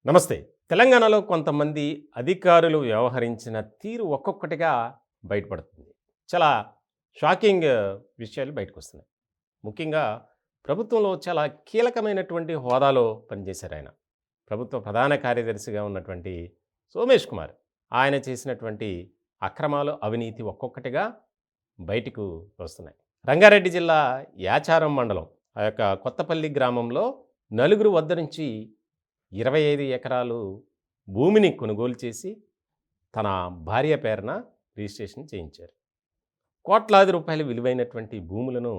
నమస్తే. తెలంగాణలో కొంతమంది అధికారులు వ్యవహరించిన తీరు ఒక్కొక్కటిగా బయటపడుతుంది. చాలా షాకింగ్ విషయాలు బయటకొస్తున్నాయి. ముఖ్యంగా ప్రభుత్వంలో చాలా కీలకమైనటువంటి హోదాలో పనిచేశారాయన. ప్రభుత్వ ప్రధాన కార్యదర్శిగా ఉన్నటువంటి సోమేష్ కుమార్. ఆయన చేసినటువంటి అక్రమాలు, అవినీతి ఒక్కొక్కటిగా బయటకు వస్తున్నాయి. రంగారెడ్డి జిల్లా యాచారం మండలం ఆ యొక్క కొత్తపల్లి గ్రామంలో నలుగురు వద్ద నుంచి 25 ఎకరాలు భూమిని కొనుగోలు చేసి తన భార్య పేరున రిజిస్ట్రేషన్ చేయించారు. కోట్లాది రూపాయల విలువైనటువంటి భూములను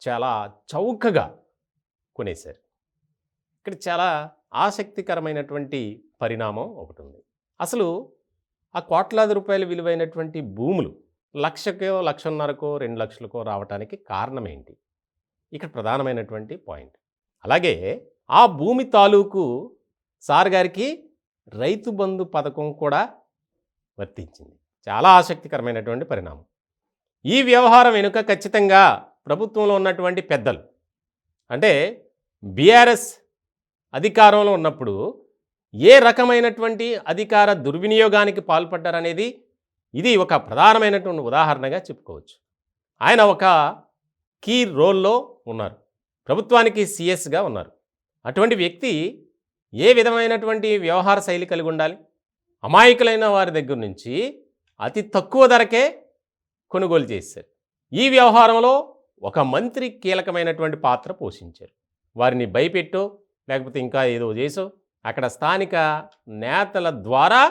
చాలా చౌకగా కొనేశారు. ఇక్కడ చాలా ఆసక్తికరమైనటువంటి పరిణామం ఒకటి ఉంది. అసలు ఆ కోట్లాది రూపాయల విలువైనటువంటి భూములు లక్షకో, లక్షన్నరకో, 2 లక్షలకో రావటానికి కారణం ఏంటి? ఇక్కడ ప్రధానమైనటువంటి పాయింట్. అలాగే ఆ భూమి తాలూకు సార్ గారికి రైతు బంధు పథకం కూడా వర్తించింది. చాలా ఆసక్తికరమైనటువంటి పరిణామం. ఈ వ్యవహారం వెనుక ఖచ్చితంగా ప్రభుత్వంలో ఉన్నటువంటి పెద్దలు, అంటే బీఆర్ఎస్ అధికారంలో ఉన్నప్పుడు ఏ రకమైనటువంటి అధికార దుర్వినియోగానికి పాల్పడ్డారనేది ఇది ఒక ప్రధానమైనటువంటి ఉదాహరణగా చెప్పుకోవచ్చు. ఆయన ఒక కీ రోల్లో ఉన్నారు. ప్రభుత్వానికి సిఎస్గా ఉన్నారు. అటువంటి వ్యక్తి ఏ విధమైనటువంటి వ్యవహార శైలి కలిగి ఉండాలి? అమాయకులైన వారి దగ్గర నుంచి అతి తక్కువ ధరకే కొనుగోలు చేశారు. ఈ వ్యవహారంలో ఒక మంత్రి కీలకమైనటువంటి పాత్ర పోషించారు. వారిని భయపెట్టో లేకపోతే ఇంకా ఏదో చేసో అక్కడ స్థానిక నేతల ద్వారా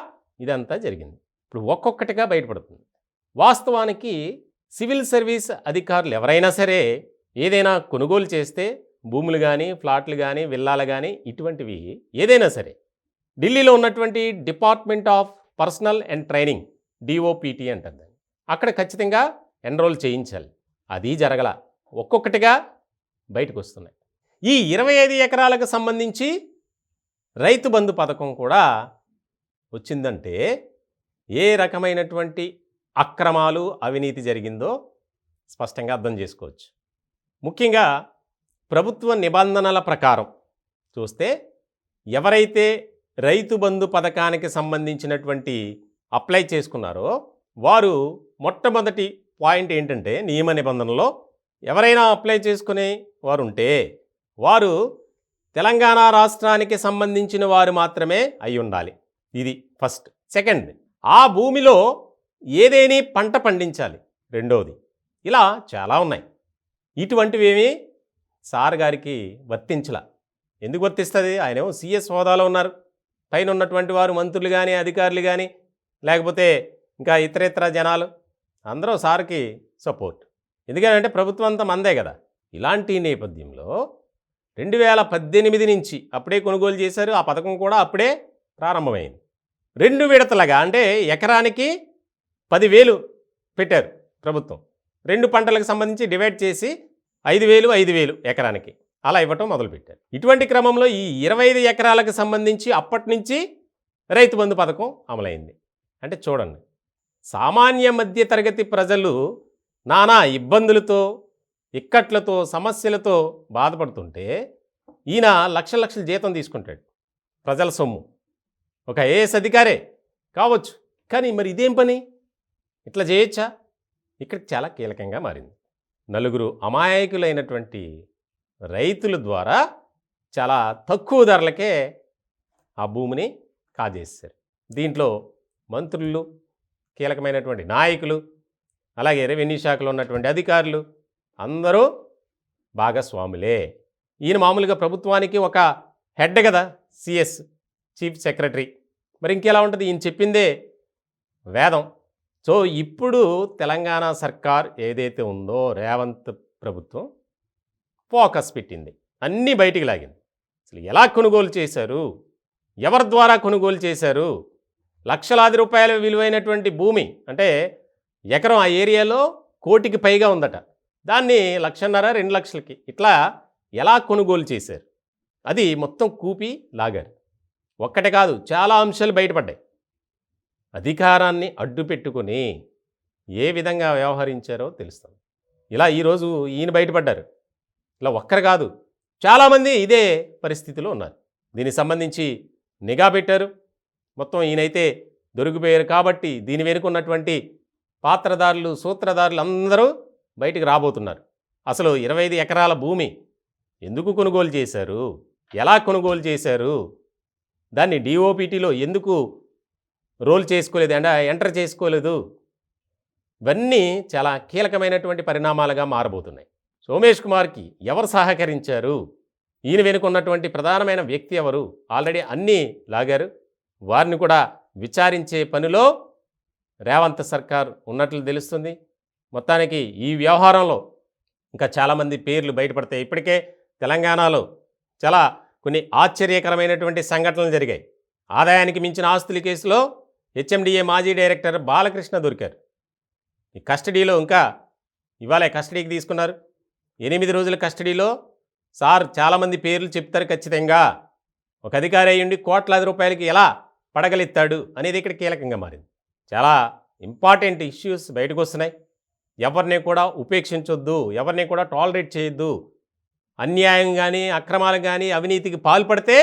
ఇదంతా జరిగింది. ఇప్పుడు ఒక్కొక్కటిగా బయటపడుతుంది. వాస్తవానికి సివిల్ సర్వీస్ అధికారులు ఎవరైనా సరే ఏదైనా కొనుగోలు చేస్తే భూములు కానీ, ఫ్లాట్లు కానీ, విల్లాలు కానీ, ఇటువంటివి ఏదైనా సరే ఢిల్లీలో ఉన్నటువంటి department of personal and training, DoPT అంటారు దాన్ని, అక్కడ ఖచ్చితంగా ఎన్రోల్ చేయించాలి. అది జరగల. ఒక్కొక్కటిగా బయటకు వస్తున్నాయి. ఈ 25 ఎకరాలకు సంబంధించి రైతు బంధు పథకం కూడా వచ్చిందంటే ఏ రకమైనటువంటి అక్రమాలు, అవినీతి జరిగిందో స్పష్టంగా అర్థం చేసుకోవచ్చు. ముఖ్యంగా ప్రభుత్వ నిబంధనల ప్రకారం చూస్తే ఎవరైతే రైతు బంధు పథకానికి సంబంధించినటువంటి అప్లై చేసుకున్నారో వారు మొట్టమొదటి పాయింట్ ఏంటంటే, నియమ నిబంధనలో ఎవరైనా అప్లై చేసుకునే వారు ఉంటే వారు తెలంగాణ రాష్ట్రానికి సంబంధించిన వారు మాత్రమే అయి ఉండాలి. ఇది ఫస్ట్. సెకండ్, ఆ భూమిలో ఏదేని పంట పండించాలి. రెండవది. ఇలా చాలా ఉన్నాయి. ఇటువంటివేమీ సార్ గారికి వర్తించలా. ఎందుకు వర్తిస్తుంది? ఆయనేమో సిఎస్ హోదాలో ఉన్నారు. పైన ఉన్నటువంటి వారు మంత్రులు కానీ, అధికారులు కానీ, లేకపోతే ఇంకా ఇతరేతర జనాలు అందరూ సార్కి సపోర్ట్. ఎందుకంటే ప్రభుత్వం అంతా మందే కదా. ఇలాంటి నేపథ్యంలో 2018 నుంచి అప్పుడే కొనుగోలు చేశారు. ఆ పథకం కూడా అప్పుడే ప్రారంభమైంది. 2 విడతలుగా, అంటే ఎకరానికి 10,000 పెట్టారు ప్రభుత్వం. 2 పంటలకు సంబంధించి డివైడ్ చేసి 5,000, 5,000 ఎకరానికి అలా ఇవ్వటం మొదలుపెట్టారు. ఇటువంటి క్రమంలో ఈ 25 ఎకరాలకు సంబంధించి అప్పటి నుంచి రైతు బంధు పథకం అమలైంది. అంటే చూడండి, సామాన్య మధ్య తరగతి ప్రజలు నానా ఇబ్బందులతో, ఇక్కట్లతో, సమస్యలతో బాధపడుతుంటే ఈయన లక్షల లక్షల జీతం తీసుకుంటాడు. ప్రజల సొమ్ము. ఒక ఐఏఎస్ అధికారే కావచ్చు, కానీ మరి ఇదేం పని? ఇట్లా చేయొచ్చా? ఇక్కడ చాలా కీలకంగా మారింది. నలుగురు అమాయకులైనటువంటి రైతుల ద్వారా చాలా తక్కువ ధరలకే ఆ భూమిని కాజేశారు. దీంట్లో మంత్రులు, కీలకమైనటువంటి నాయకులు, అలాగే రెవెన్యూ శాఖలో ఉన్నటువంటి అధికారులు అందరూ భాగస్వాములే. ఈయన మామూలుగా ప్రభుత్వానికి ఒక హెడ్ కదా, సిఎస్, చీఫ్ సెక్రటరీ. మరి ఇంకెలా ఉంటుంది? ఈయన చెప్పిందే వేదం. సో ఇప్పుడు తెలంగాణ సర్కార్ ఏదైతే ఉందో, రేవంత్ ప్రభుత్వం ఫోకస్ పెట్టింది, అన్నీ బయటికి లాగింది. అసలు ఎలా కొనుగోలు చేశారు, ఎవరి ద్వారా కొనుగోలు చేశారు, లక్షలాది రూపాయల విలువైనటువంటి భూమి, అంటే ఎకరం ఆ ఏరియాలో 1 కోటికి పైగా ఉందట, దాన్ని 1,50,000, 2 లక్షలకి ఇట్లా ఎలా కొనుగోలు చేశారు, అది మొత్తం కూపి లాగారు. ఒక్కటే కాదు, చాలా అంశాలు బయటపడ్డాయి. అధికారాన్ని అడ్డు పెట్టుకొని ఏ విధంగా వ్యవహరించారో తెలుస్తుంది. ఇలా ఈరోజు ఈయన బయటపడ్డారు. ఇలా ఒక్కరు కాదు, చాలామంది ఇదే పరిస్థితిలో ఉన్నారు. దీనికి సంబంధించి నిఘా పెట్టారు. మొత్తం ఈయనైతే దొరికిపోయారు కాబట్టి దీని వెనుకున్నటువంటి పాత్రదారులు, సూత్రధారులు అందరూ బయటికి రాబోతున్నారు. అసలు 25 ఎకరాల భూమి ఎందుకు కొనుగోలు చేశారు? ఎలా కొనుగోలు చేశారు? దాన్ని డిఓపిటీలో ఎందుకు రోల్ చేసుకోలేదు, ఎంటర్ చేసుకోలేదు? ఇవన్నీ చాలా కీలకమైనటువంటి పరిణామాలుగా మారబోతున్నాయి. సోమేష్ కుమార్కి ఎవరు సహకరించారు? ఈయన వెనుక ఉన్నటువంటి ప్రధానమైన వ్యక్తి ఎవరు? ఆల్రెడీ అన్నీ లాగారు. వారిని కూడా విచారించే పనిలో రేవంత్ సర్కార్ ఉన్నట్లు తెలుస్తుంది. మొత్తానికి ఈ వ్యవహారంలో ఇంకా చాలామంది పేర్లు బయటపడతాయి. ఇప్పటికే తెలంగాణలో చాలా కొన్ని ఆశ్చర్యకరమైనటువంటి సంఘటనలు జరిగాయి. ఆదాయానికి మించిన ఆస్తుల కేసులో హెచ్ఎండిఏ మాజీ డైరెక్టర్ బాలకృష్ణ దొరికారు. ఈ కస్టడీలో ఇంకా ఇవాళ కస్టడీకి తీసుకున్నారు. 8 రోజుల కస్టడీలో సార్ చాలామంది పేర్లు చెప్తారు ఖచ్చితంగా. ఒక అధికారి అయ్యుండి కోట్లాది రూపాయలకి ఎలా పడగలెత్తాడు అనేది ఇక్కడ కీలకంగా మారింది. చాలా ఇంపార్టెంట్ ఇష్యూస్ బయటకు వస్తున్నాయి. ఎవరిని కూడా ఉపేక్షించొద్దు, ఎవరిని కూడా టాలరేట్ చేయొద్దు. అన్యాయం కానీ, అక్రమాలు కానీ, అవినీతికి పాల్పడితే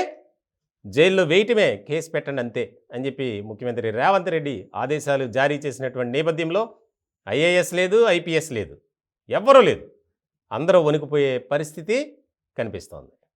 జైల్లో వేయటమే, కేసు పెట్టండి అంతే అని చెప్పి ముఖ్యమంత్రి రేవంత్ రెడ్డి ఆదేశాలు జారీ చేసినటువంటి నేపథ్యంలో ఐఏఎస్ లేదు, ఐపీఎస్ లేదు, ఎవ్వరూ లేదు. అందరూ వణికిపోయే పరిస్థితి కనిపిస్తోంది.